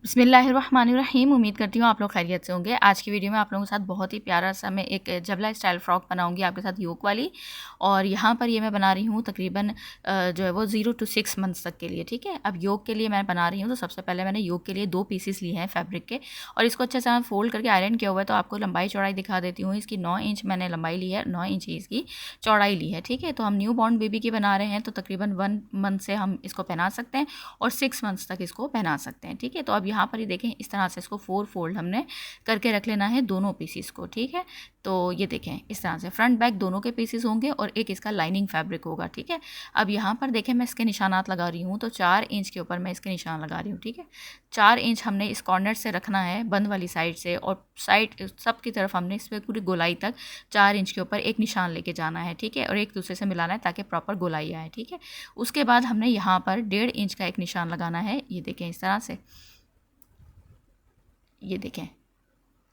बिस्मिल्लाहिर्रहमानिर्रहीम। उम्मीद करती हूँ आप लोग खैरियत से होंगे। आज की वीडियो में आप लोगों के साथ बहुत ही प्यारा सा मैं एक जबला स्टाइल फ़्रॉक बनाऊंगी आपके साथ योक वाली। और यहाँ पर ये मैं बना रही हूँ तकरीबन जो है वो 0 to 6 मंथ्स तक के लिए। ठीक है, अब योक के लिए मैं बना रही हूँ तो सबसे पहले मैंने योक के लिए 2 पीसेस लिए हैं फैब्रिक के, और इसको अच्छे से फोल्ड करके आयरन किया हुआ है। तो आपको लंबाई चौड़ाई दिखा देती हूँ। इसकी 9 इंच मैंने लंबाई ली है, 9 इंच इसकी चौड़ाई ली है। ठीक है, तो हम न्यू बॉर्न बेबी की बना रहे हैं तो तकरीबन 1 मंथ से हम इसको पहना सकते हैं और 6 मंथ्स तक इसको पहना सकते हैं। ठीक है, तो अब यहाँ पर ही देखें, इस तरह से इसको 4 फोल्ड हमने करके रख लेना है दोनों पीसीस को। ठीक है, तो ये देखें इस तरह से फ्रंट बैक दोनों के पीसेस होंगे और एक इसका लाइनिंग फैब्रिक होगा। ठीक है, अब यहाँ पर देखें मैं इसके निशानात लगा रही हूँ, तो 4 इंच के ऊपर मैं इसके निशान लगा रही हूँ। ठीक है, 4 इंच हमने इस कॉर्नर से रखना है बंद वाली साइड से, और साइड सब की तरफ हमने इसमें पूरी गोलाई तक 4 इंच के ऊपर एक निशान लेके जाना है। ठीक है, और एक दूसरे से मिलाना है ताकि प्रॉपर गोलाई आए। ठीक है, उसके बाद हमने यहाँ पर 1.5 इंच का एक निशान लगाना है। ये देखें इस तरह से, ये देखें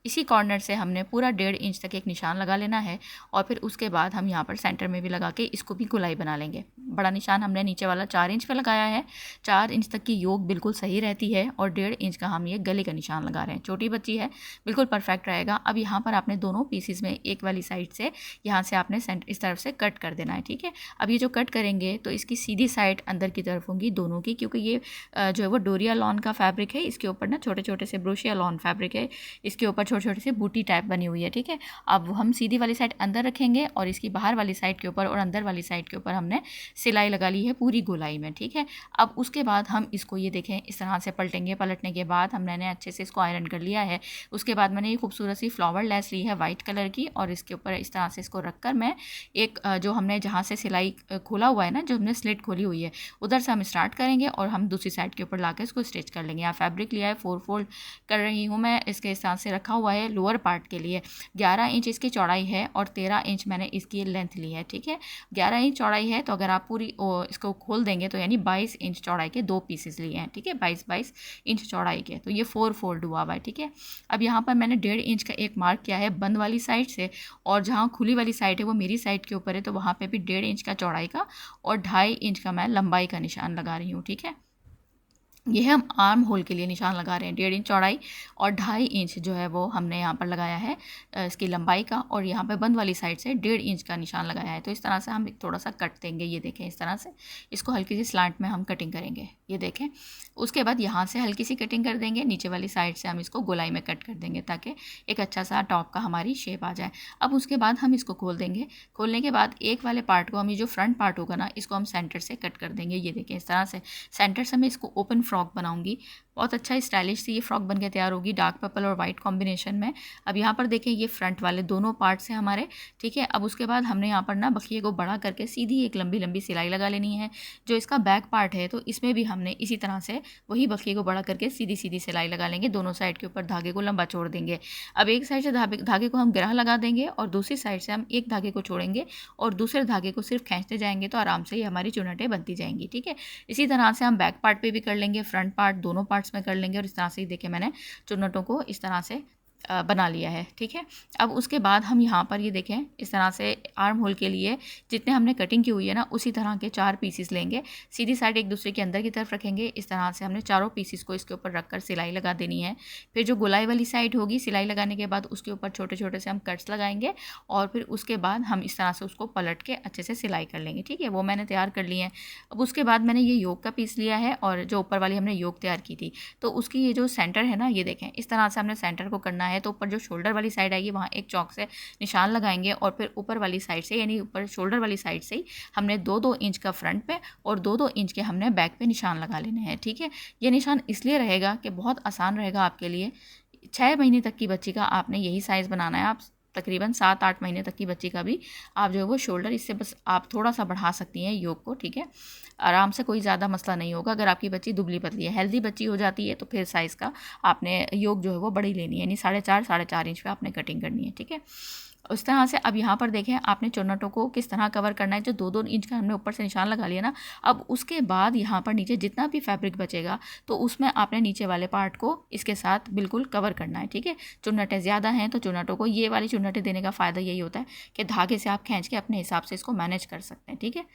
इसी कॉर्नर से हमने पूरा 1.5 इंच तक एक निशान लगा लेना है, और फिर उसके बाद हम यहाँ पर सेंटर में भी लगा के इसको भी गोलाई बना लेंगे। बड़ा निशान हमने नीचे वाला 4 इंच पे लगाया है। 4 इंच तक की योक बिल्कुल सही रहती है, और 1.5 इंच का हम ये गले का निशान लगा रहे हैं। छोटी बच्ची है, बिल्कुल परफेक्ट रहेगा। अब यहाँ पर आपने दोनों पीसीज में एक वाली साइड से यहाँ से आपने इस तरफ से कट कर देना है। ठीक है, अब ये जो कट करेंगे तो इसकी सीधी साइड अंदर की तरफ होंगी दोनों की, क्योंकि ये जो है वो डोरिया लॉन का फैब्रिक है। इसके ऊपर ना छोटे छोटे से ब्रोशिया लॉन फैब्रिक है, इसके ऊपर छोटे छोटे से बूटी टाइप बनी हुई है। ठीक है, अब हम सीधी वाली साइड अंदर रखेंगे और इसकी बाहर वाली साइड के ऊपर और अंदर वाली साइड के ऊपर हमने सिलाई लगा ली है पूरी गोलाई में। ठीक है, अब उसके बाद हम इसको ये देखें इस तरह से पलटेंगे। पलटने के बाद हमने अच्छे से इसको आयरन कर लिया है। उसके बाद मैंने ये खूबसूरत सी फ्लावर लेस ली है वाइट कलर की, और इसके ऊपर इस तरह से इसको रखकर मैं एक जो हमने जहाँ से सिलाई खोला हुआ है ना, जो हमने स्लिट खोली हुई है, उधर से हम स्टार्ट करेंगे और हम दूसरी साइड के ऊपर लाकर इसको स्टिच कर लेंगे। यहाँ फैब्रिक लिया है, 4 फोल्ड कर रही हूँ मैं। इसके इस तरह से रखा हुआ है लोअर पार्ट के लिए। 11 इंच इसकी चौड़ाई है और 13 इंच मैंने इसकी लेंथ ली है। ठीक है, 11 इंच चौड़ाई है, तो अगर आप पूरी इसको खोल देंगे तो यानी 22 इंच चौड़ाई के 2 पीसेस लिए हैं। ठीक है, 22 इंच चौड़ाई के, तो ये 4 फोल्ड हुआ हुआ है। ठीक है, अब यहाँ पर मैंने 1.5 इंच का एक मार्क किया है बंद वाली साइड से, और जहाँ खुली वाली साइड है वो मेरी साइड के ऊपर है, तो वहाँ पर भी 1.5 इंच का चौड़ाई का और 2.5 इंच का मैं लंबाई का निशान लगा रही हूँ। ठीक है, यह हम आर्म होल के लिए निशान लगा रहे हैं। 1.5 इंच चौड़ाई और 2.5 इंच जो है वो हमने यहाँ पर लगाया है इसकी लंबाई का, और यहाँ पे बंद वाली साइड से 1.5 इंच का निशान लगाया है। तो इस तरह से हम थोड़ा सा कट देंगे। ये देखें इस तरह से इसको हल्की सी स्लांट में हम कटिंग करेंगे। ये देखें, उसके बाद यहाँ से हल्की सी कटिंग कर देंगे, नीचे वाली साइड से हम इसको गोलाई में कट कर देंगे ताकि एक अच्छा सा टॉप का हमारी शेप आ जाए। अब उसके बाद हम इसको खोल देंगे। खोलने के बाद एक वाले पार्ट को हम, ये जो फ्रंट पार्ट होगा ना, इसको हम सेंटर से कट कर देंगे। ये देखें इस तरह से सेंटर से मैं इसको ओपन फ्रॉक बनाऊंगी। बहुत अच्छा स्टाइलिश सी ये फ्रॉक बन के तैयार होगी डार्क पर्पल और वाइट कॉम्बिनेशन में। अब यहाँ पर देखें ये फ्रंट वाले दोनों पार्ट्स हैं हमारे। ठीक है, अब उसके बाद हमने यहाँ पर ना बखिए को बड़ा करके सीधी एक लंबी लंबी सिलाई लगा लेनी है। जो इसका बैक पार्ट है तो इसमें भी हमने इसी तरह से वही बखिए को बड़ा करके सीधी सीधी सिलाई लगा लेंगे। दोनों साइड के ऊपर धागे को लंबा छोड़ देंगे। अब एक साइड से धागे को हम गिरह लगा देंगे और दूसरी साइड से हम एक धागे को छोड़ेंगे और दूसरे धागे को सिर्फ खींचते जाएंगे, तो आराम से ये हमारी चुन्नटें बनती जाएंगी। ठीक है, इसी तरह से हम बैक पार्ट पे भी कर लेंगे, फ्रंट पार्ट दोनों पार्ट्स में कर लेंगे, और इस तरह से ही देखिए मैंने चुन्नटों को इस तरह से बना लिया है। ठीक है, अब उसके बाद हम यहाँ पर ये देखें इस तरह से आर्म होल के लिए जितने हमने कटिंग की हुई है ना, उसी तरह के 4 पीसेस लेंगे। सीधी साइड एक दूसरे के अंदर की तरफ रखेंगे। इस तरह से हमने चारों पीसेस को इसके ऊपर रखकर सिलाई लगा देनी है। फिर जो गोलाई वाली साइड होगी, सिलाई लगाने के बाद उसके ऊपर छोटे छोटे से हम कट्स लगाएंगे, और फिर उसके बाद हम इस तरह से उसको पलट के अच्छे से सिलाई कर लेंगे। ठीक है, वो मैंने तैयार कर ली है। अब उसके बाद मैंने ये योक का पीस लिया है, और जो ऊपर वाली हमने योक तैयार की थी, तो उसकी ये जो सेंटर है ना, ये देखें इस तरह से हमने सेंटर को करना है। तो ऊपर जो शोल्डर वाली साइड आएगी वहाँ एक चौक से निशान लगाएंगे, और फिर ऊपर वाली साइड से यानी ऊपर शोल्डर वाली साइड से ही हमने 2-2 इंच का फ्रंट पे और 2-2 इंच के हमने बैक पे निशान लगा लेने हैं। ठीक है, ये निशान इसलिए रहेगा कि बहुत आसान रहेगा आपके लिए। 6 महीने तक की बच्ची का आपने यही साइज़ बनाना है। आप तकरीबन 7-8 महीने तक की बच्ची का भी आप जो है वो शोल्डर इससे बस आप थोड़ा सा बढ़ा सकती हैं योग को। ठीक है, आराम से, कोई ज़्यादा मसला नहीं होगा। अगर आपकी बच्ची दुबली पतली है, हेल्दी बच्ची हो जाती है, तो फिर साइज़ का आपने योग जो है वो बड़ी लेनी है, यानी 4.5 इंच पे आपने कटिंग करनी है। ठीक है, उस तरह से अब यहाँ पर देखें आपने चुन्नटों को किस तरह कवर करना है। जो 2-2 इंच का हमने ऊपर से निशान लगा लिया ना, अब उसके बाद यहाँ पर नीचे जितना भी फैब्रिक बचेगा तो उसमें आपने नीचे वाले पार्ट को इसके साथ बिल्कुल कवर करना है। ठीक है, चुन्नटें ज़्यादा हैं तो चुन्नटों को, ये वाली चुन्नटें देने का फ़ायदा यही होता है कि धागे से आप खींच के अपने हिसाब से इसको मैनेज कर सकते हैं। ठीक है,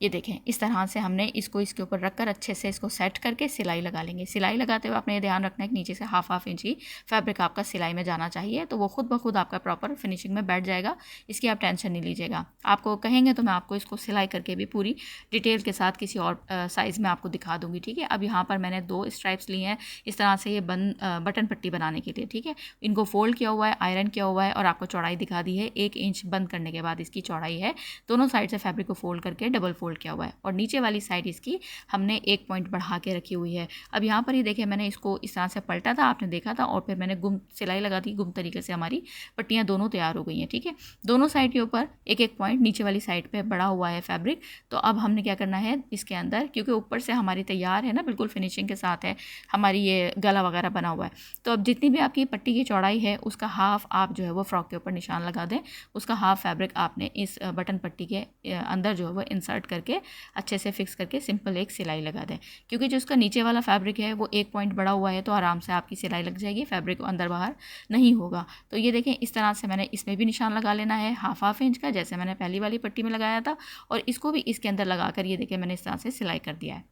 ये देखें, इस तरह से हमने इसको इसके ऊपर रखकर अच्छे से इसको सेट करके सिलाई लगा लेंगे। सिलाई लगाते हुए आपने ये ध्यान रखना है कि नीचे से हाफ इंच ही फैब्रिक आपका सिलाई में जाना चाहिए, तो वो खुद ब खुद आपका प्रॉपर फिनिशिंग में बैठ जाएगा। इसकी आप टेंशन नहीं लीजिएगा। आपको कहेंगे तो मैं आपको इसको सिलाई करके भी पूरी डिटेल के साथ किसी और साइज़ में आपको दिखा दूँगी, ठीक है। अब यहाँ पर मैंने 2 स्ट्राइप्स लिए हैं इस तरह से, ये बटन पट्टी बनाने के लिए, ठीक है। इनको फोल्ड किया हुआ है, आयरन किया हुआ है और आपको चौड़ाई दिखा दी है। 1 इंच बंद करने के बाद इसकी चौड़ाई है। दोनों साइड से फैब्रिक को फोल्ड करके डबल फोल्ड किया हुआ है और नीचे वाली साइड इसकी हमने 1 पॉइंट बढ़ा के रखी हुई है। अब यहाँ पर ये देखिए, मैंने इसको इस तरह से पलटा था, आपने देखा था, और फिर मैंने गुम सिलाई लगा दी। गुम तरीके से हमारी पट्टियाँ दोनों तैयार हो गई हैं, ठीक है। दोनों साइड के ऊपर 1-1 पॉइंट नीचे वाली साइड पे बढ़ा हुआ है फैब्रिक। तो अब हमने क्या करना है इसके अंदर, क्योंकि ऊपर से हमारी तैयार है ना, बिल्कुल फिनिशिंग के साथ है हमारी, ये गला वगैरह बना हुआ है। तो अब जितनी भी आपकी पट्टी की चौड़ाई है उसका हाफ आप जो है वो फ्रॉक के ऊपर निशान लगा दें। उसका हाफ फैब्रिक आपने इस बटन पट्टी के अंदर जो है वो इंसर्ट करके अच्छे से फिक्स करके सिंपल एक सिलाई लगा दें। क्योंकि जो उसका नीचे वाला फैब्रिक है वो 1 पॉइंट बड़ा हुआ है, तो आराम से आपकी सिलाई लग जाएगी, फैब्रिक अंदर बाहर नहीं होगा। तो ये देखें, इस तरह से मैंने इसमें भी निशान लगा लेना है हाफ इंच का, जैसे मैंने पहली वाली पट्टी में लगाया था, और इसको भी इसके अंदर लगाकर ये देखें मैंने इस तरह से सिलाई कर दिया है।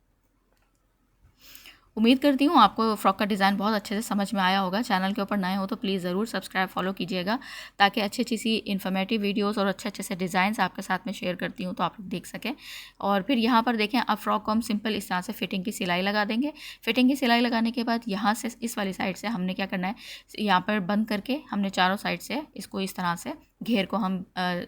उम्मीद करती हूँ आपको फ्रॉक का डिज़ाइन बहुत अच्छे से समझ में आया होगा। चैनल के ऊपर नए हो तो प्लीज़ ज़रूर सब्सक्राइब फॉलो कीजिएगा, ताकि अच्छी अच्छी सी इन्फॉर्मेटिव वीडियोस और अच्छे अच्छे से डिज़ाइंस आपके साथ में शेयर करती हूँ तो आप लोग देख सकें। और फिर यहाँ पर देखें, अब फ्रॉक को हम सिंपल इस तरह से फिटिंग की सिलाई लगा देंगे। फिटिंग की सिलाई लगाने के बाद यहाँ से इस वाली साइड से हमने क्या करना है, यहाँ पर बंद करके हमने चारों साइड से इसको इस तरह से घेर को हम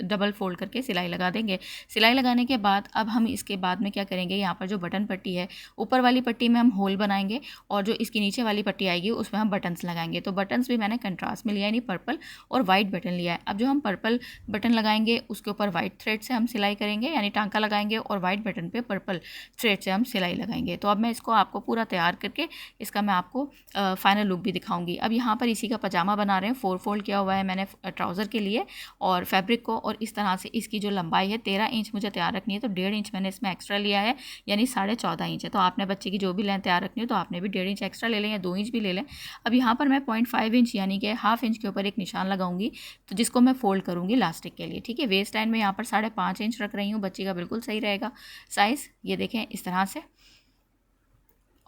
डबल फोल्ड करके सिलाई लगा देंगे। सिलाई लगाने के बाद अब हम इसके बाद में क्या करेंगे, यहाँ पर जो बटन पट्टी है, ऊपर वाली पट्टी में हम होल बनाएंगे और जो इसकी नीचे वाली पट्टी आएगी उसमें हम बटन्स लगाएंगे। तो बटन्स भी मैंने कंट्रास्ट में लिया है, यानी पर्पल और वाइट बटन लिया है। अब जो हम पर्पल बटन लगाएंगे उसके ऊपर वाइट थ्रेड से हम सिलाई करेंगे, यानी टांका लगाएंगे, और वाइट बटन पे पर्पल थ्रेड से हम सिलाई लगाएंगे। तो अब मैं इसको आपको पूरा तैयार करके इसका मैं आपको फाइनल लुक भी दिखाऊंगी। अब यहाँ पर इसी का पजामा बना रहे हैं, 4 फोल्ड किया हुआ है मैंने ट्राउज़र के लिए और फैब्रिक को, और इस तरह से इसकी जो लंबाई है 13 इंच मुझे तैयार रखनी है, तो 1.5 इंच मैंने इसमें एक्स्ट्रा लिया है, यानी 14.5 इंच है। तो आपने बच्चे की जो भी लेंथ तैयार रखनी हो तो आपने भी 1.5 इंच एक्स्ट्रा ले लें या 2 इंच भी ले लें। अब यहाँ पर मैं 0.5 इंच यानी कि हाफ इंच के ऊपर एक निशान लगाऊंगी, तो जिसको मैं फोल्ड करूँगी लास्टिक के लिए, ठीक है। वेस्ट लाइन में यहाँ पर 5.5 इंच रख रही हूँ, बच्ची का बिल्कुल सही रहेगा साइज़। ये देखें इस तरह से,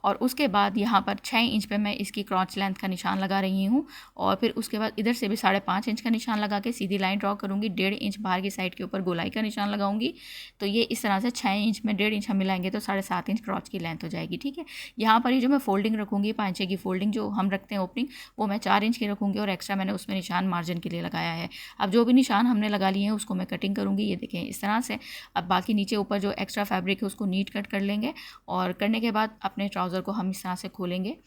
और उसके बाद यहाँ पर 6 इंच पे मैं इसकी क्रॉच लेंथ का निशान लगा रही हूँ, और फिर उसके बाद इधर से भी 5.5 इंच का निशान लगा के सीधी लाइन ड्रॉ करूँगी। 1.5 इंच बाहर की साइड के ऊपर गोलाई का निशान लगाऊंगी। तो ये इस तरह से 6 इंच में 1.5 इंच हम मिलाएंगे तो 7.5 इंच क्रॉच की लेंथ हो जाएगी, ठीक है। यहाँ पर ये जो मैं फोल्डिंग रखूँगी, पाँचे की फोल्डिंग जो हम रखते हैं ओपनिंग, वो मैं 4 इंच की रखूँगी, और एक्स्ट्रा मैंने उसमें निशान मार्जिन के लिए लगाया है। अब जो भी निशान हमने लगा लिए हैं उसको मैं कटिंग करूँगी, ये देखें इस तरह से। अब बाकी नीचे ऊपर जो एक्स्ट्रा फैब्रिक है उसको नीट कट कर लेंगे, और करने के बाद अपने ट्राउज़र को हम इस तरह से खोलेंगे,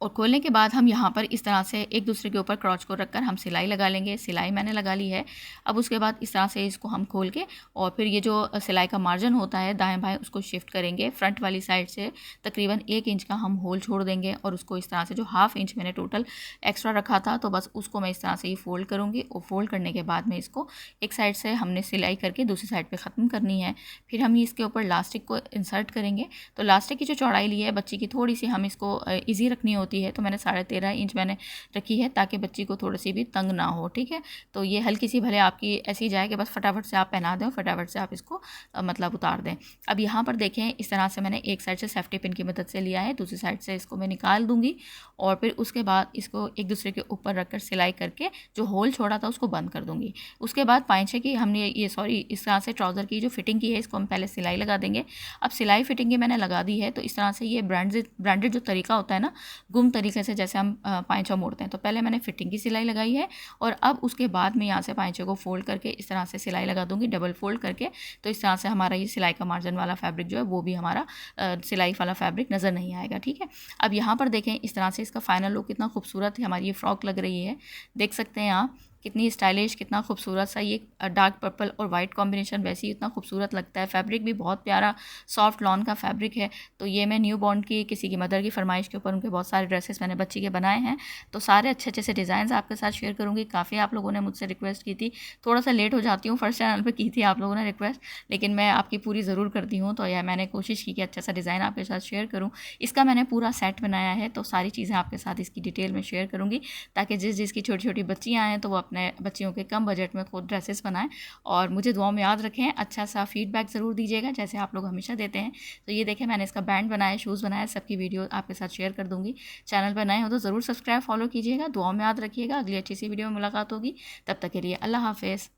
और खोलने के बाद हम यहाँ पर इस तरह से एक दूसरे के ऊपर क्रॉच को रखकर हम सिलाई लगा लेंगे। सिलाई मैंने लगा ली है। अब उसके बाद इस तरह से इसको हम खोल के, और फिर ये जो सिलाई का मार्जिन होता है दाएं बाएं उसको शिफ्ट करेंगे। फ्रंट वाली साइड से तकरीबन 1 इंच का हम होल छोड़ देंगे, और उसको इस तरह से जो हाफ इंच मैंने टोटल एक्स्ट्रा रखा था तो बस उसको मैं इस तरह से ही फोल्ड करूँगी, और फोल्ड करने के बाद में इसको एक साइड से हमने सिलाई करके दूसरी साइड पर ख़त्म करनी है। फिर हम इसके ऊपर लास्टिक को इंसर्ट करेंगे। तो लास्टिक की जो चौड़ाई ली है बच्ची की, थोड़ी सी हम इसको ईजी रखनी होती है, तो मैंने 13.5 इंच मैंने रखी है, ताकि बच्ची को थोड़ी सी भी तंग ना हो, ठीक है। तो ये हल्की सी भले आपकी ऐसी जाए कि बस फटाफट से आप पहना दें और फटाफट से आप इसको मतलब उतार दें। अब यहाँ पर देखें इस तरह से मैंने एक साइड से सेफ्टी पिन की मदद से लिया है, दूसरी साइड से इसको मैं निकाल दूंगी, और फिर उसके बाद इसको एक दूसरे के ऊपर रखकर सिलाई करके जो होल छोड़ा था उसको बंद कर दूंगी। उसके बाद पाँचे की हमने इस तरह से ट्राउज़र की जो फिटिंग की है इसको हम पहले सिलाई लगा देंगे। अब सिलाई फिटिंग की मैंने लगा दी है, तो इस तरह से ये ब्रांडेड जो तरीका होता है ना, गुम तरीके से जैसे हम पाँचों मोड़ते हैं, तो पहले मैंने फिटिंग की सिलाई लगाई है, और अब उसके बाद मैं यहाँ से पाँचों को फोल्ड करके इस तरह से सिलाई लगा दूंगी, डबल फोल्ड करके। तो इस तरह से हमारा ये सिलाई का मार्जिन वाला फैब्रिक जो है वो भी हमारा सिलाई वाला फैब्रिक नज़र नहीं आएगा, ठीक है। अब यहाँ पर देखें इस तरह से इसका फाइनल लुक कितना खूबसूरत है, हमारी ये फ्रॉक लग रही है, देख सकते हैं आप कितनी स्टाइलिश, कितना खूबसूरत सा ये डार्क पर्पल और वाइट कॉम्बिनेशन वैसे ही इतना खूबसूरत लगता है। फैब्रिक भी बहुत प्यारा सॉफ्ट लॉन का फैब्रिक है। तो ये मैं न्यू बॉर्न की किसी की मदर की फरमाइश के ऊपर उनके बहुत सारे ड्रेसेस मैंने बच्ची के बनाए हैं, तो सारे अच्छे अच्छे से डिज़ाइन आपके साथ शेयर करूँगी। काफ़ी आप लोगों ने मुझसे रिक्वेस्ट की थी, थोड़ा सा लेट हो जाती हूँ, फर्स्ट चैनल पर की थी आप लोगों ने रिक्वेस्ट, लेकिन मैं आपकी पूरी ज़रूर करती हूँ। तो यह मैंने कोशिश की कि अच्छा सा डिज़ाइन आपके साथ शेयर करूँ। इसका मैंने पूरा सेट बनाया है, तो सारी चीज़ें आपके साथ इसकी डिटेल में शेयर करूँगी, ताकि जिसकी छोटी छोटी बच्चियाँ हैं तो वो अपने बच्चियों के कम बजट में खुद ड्रेसेस बनाएं और मुझे दुआओं में याद रखें। अच्छा सा फीडबैक ज़रूर दीजिएगा जैसे आप लोग हमेशा देते हैं। तो ये देखें मैंने इसका बैंड बनाया, शूज़ बनाया, सबकी वीडियो आपके साथ शेयर कर दूँगी। चैनल पर नए हो तो ज़रूर सब्सक्राइब फॉलो कीजिएगा। दुआओं में याद रखिएगा। अगली अच्छी सी वीडियो में मुलाकात होगी। तब तक के लिए अल्लाह हाफ़िज़।